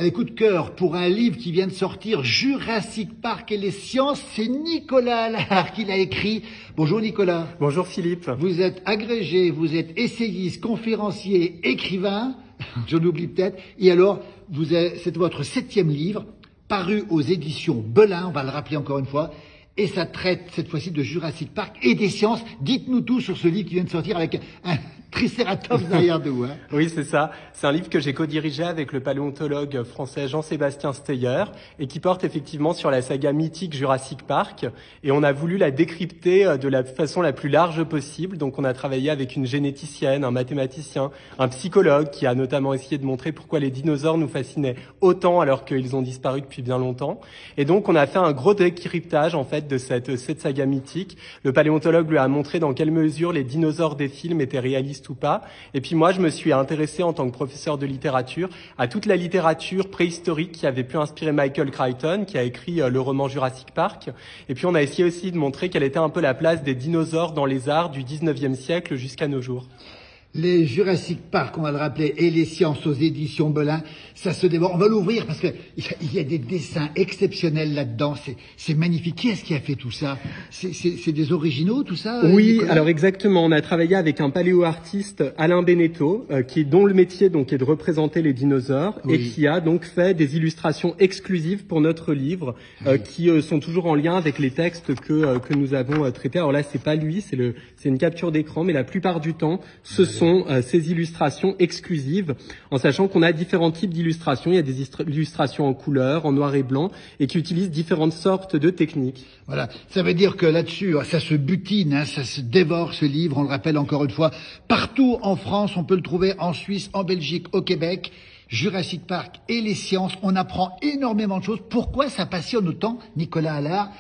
Allez, coup de cœur pour un livre qui vient de sortir, Jurassic Park et les sciences. C'est Nicolas Allard qui l'a écrit. Bonjour Nicolas. Bonjour Philippe. Vous êtes agrégé, vous êtes essayiste, conférencier, écrivain, je l'oublie peut-être. Et alors, c'est votre 7e livre, paru aux éditions Belin, on va le rappeler encore une fois. Et ça traite cette fois-ci de Jurassic Park et des sciences. Dites-nous tout sur ce livre qui vient de sortir avec un tricératops derrière nous. Hein. Oui, c'est ça. C'est un livre que j'ai co-dirigé avec le paléontologue français Jean-Sébastien Steyer et qui porte effectivement sur la saga mythique Jurassic Park. Et on a voulu la décrypter de la façon la plus large possible. Donc on a travaillé avec une généticienne, un mathématicien, un psychologue qui a notamment essayé de montrer pourquoi les dinosaures nous fascinaient autant alors qu'ils ont disparu depuis bien longtemps. Et donc on a fait un gros décryptage en fait de cette saga mythique. Le paléontologue lui a montré dans quelle mesure les dinosaures des films étaient réalistes ou pas. Et puis moi, je me suis intéressé en tant que professeur de littérature à toute la littérature préhistorique qui avait pu inspirer Michael Crichton, qui a écrit le roman Jurassic Park. Et puis on a essayé aussi de montrer quelle était un peu la place des dinosaures dans les arts du 19e siècle jusqu'à nos jours. Les Jurassic Park, on va le rappeler, et les sciences aux éditions Belin, ça se dévore. On va l'ouvrir parce que il y a des dessins exceptionnels là-dedans. C'est magnifique. Qui est-ce qui a fait tout ça? C'est des originaux, tout ça? Oui, Nicolas? alors exactement. On a travaillé avec un paléo-artiste, Alain Beneteau, dont le métier donc est de représenter les dinosaures et qui a donc fait des illustrations exclusives pour notre livre, qui sont toujours en lien avec les textes que nous avons traités. Alors là, c'est pas lui, c'est une capture d'écran, mais la plupart du temps, ce sont ces illustrations exclusives, en sachant qu'on a différents types d'illustrations. Il y a des illustrations en couleur, en noir et blanc, et qui utilisent différentes sortes de techniques. Voilà, ça veut dire que là-dessus, ça se butine, hein, ça se dévore ce livre, on le rappelle encore une fois. Partout en France, on peut le trouver, en Suisse, en Belgique, au Québec. Jurassic Park et les sciences, on apprend énormément de choses. Pourquoi ça passionne autant Nicolas Allard,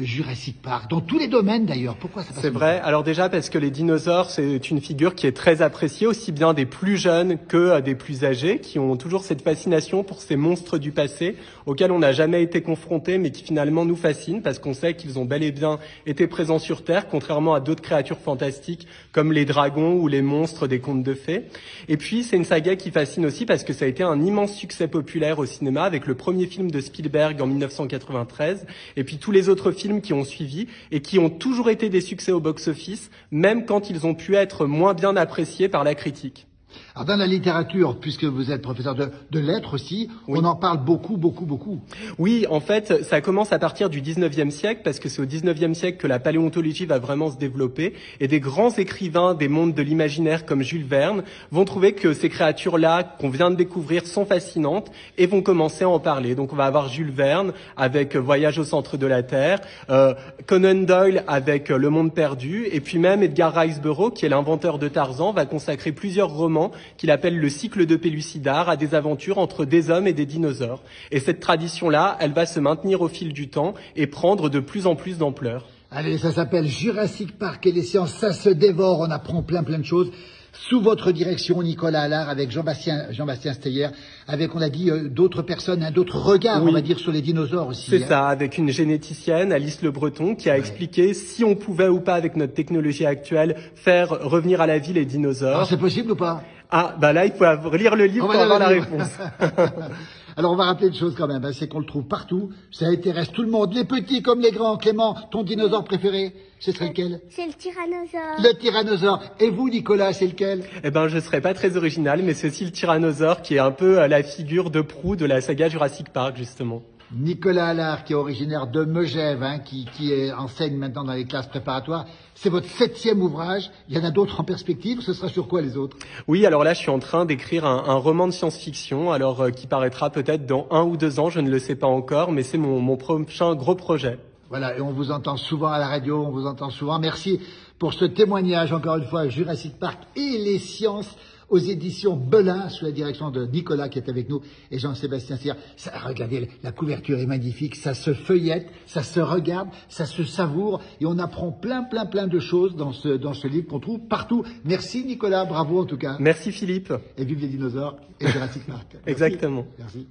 Jurassic Park, dans tous les domaines d'ailleurs? Pourquoi ça passionne? C'est vrai. Alors déjà parce que les dinosaures, c'est une figure qui est très appréciée, aussi bien des plus jeunes que des plus âgés, qui ont toujours cette fascination pour ces monstres du passé, auxquels on n'a jamais été confrontés, mais qui finalement nous fascinent, parce qu'on sait qu'ils ont bel et bien été présents sur Terre, contrairement à d'autres créatures fantastiques, comme les dragons ou les monstres des contes de fées. Et puis, c'est une saga qui fascine aussi parce que ça a été un immense succès populaire au cinéma, avec le premier film de Spielberg en 1993, et puis tous les autres films qui ont suivi et qui ont toujours été des succès au box-office, même quand ils ont pu être moins bien appréciés par la critique. Alors dans la littérature, puisque vous êtes professeur de lettres aussi, oui. On en parle beaucoup. Oui, en fait, ça commence à partir du 19e siècle, parce que c'est au 19e siècle que la paléontologie va vraiment se développer, et des grands écrivains des mondes de l'imaginaire comme Jules Verne vont trouver que ces créatures-là qu'on vient de découvrir sont fascinantes et vont commencer à en parler. Donc on va avoir Jules Verne avec Voyage au centre de la Terre, Conan Doyle avec Le Monde perdu, et puis même Edgar Rice Burroughs, qui est l'inventeur de Tarzan, va consacrer plusieurs romans qu'il appelle le cycle de Pellucidar, à des aventures entre des hommes et des dinosaures. Et cette tradition-là, elle va se maintenir au fil du temps et prendre de plus en plus d'ampleur. Allez, ça s'appelle Jurassic Park et les sciences, ça se dévore, on apprend plein de choses. Sous votre direction, Nicolas Allard, avec Jean-Bastien Steyer, avec, on a dit, d'autres personnes, d'autres regards, oui. On va dire, sur les dinosaures aussi. C'est ça, avec une généticienne, Alice Le Breton, qui a expliqué si on pouvait ou pas, avec notre technologie actuelle, faire revenir à la vie les dinosaures. Alors, c'est possible ou pas? Ah, bah là, il faut lire le livre pour avoir la réponse. Alors, on va rappeler une chose quand même, c'est qu'on le trouve partout. Ça intéresse tout le monde, les petits comme les grands. Clément, ton dinosaure préféré, ce serait lequel? C'est le tyrannosaure. Le tyrannosaure. Et vous, Nicolas, c'est lequel? Eh ben, je serais pas très original, mais c'est aussi le tyrannosaure qui est un peu la figure de proue de la saga Jurassic Park, justement. Nicolas Allard, qui est originaire de Megève, hein, qui enseigne maintenant dans les classes préparatoires. C'est votre 7e ouvrage. Il y en a d'autres en perspective. Ce sera sur quoi les autres? Oui, alors là, je suis en train d'écrire un roman de science-fiction, alors qui paraîtra peut-être dans 1 ou 2 ans, je ne le sais pas encore, mais c'est mon prochain gros projet. Voilà, et on vous entend souvent à la radio, on vous entend souvent. Merci pour ce témoignage, encore une fois, Jurassic Park et les sciences aux éditions Belin, sous la direction de Nicolas qui est avec nous et Jean-Sébastien Steyer. Regardez, la couverture est magnifique, ça se feuillette, ça se regarde, ça se savoure et on apprend plein de choses dans ce livre qu'on trouve partout. Merci Nicolas, bravo en tout cas. Merci Philippe. Et vive les dinosaures et Jurassic Park. Exactement. Merci.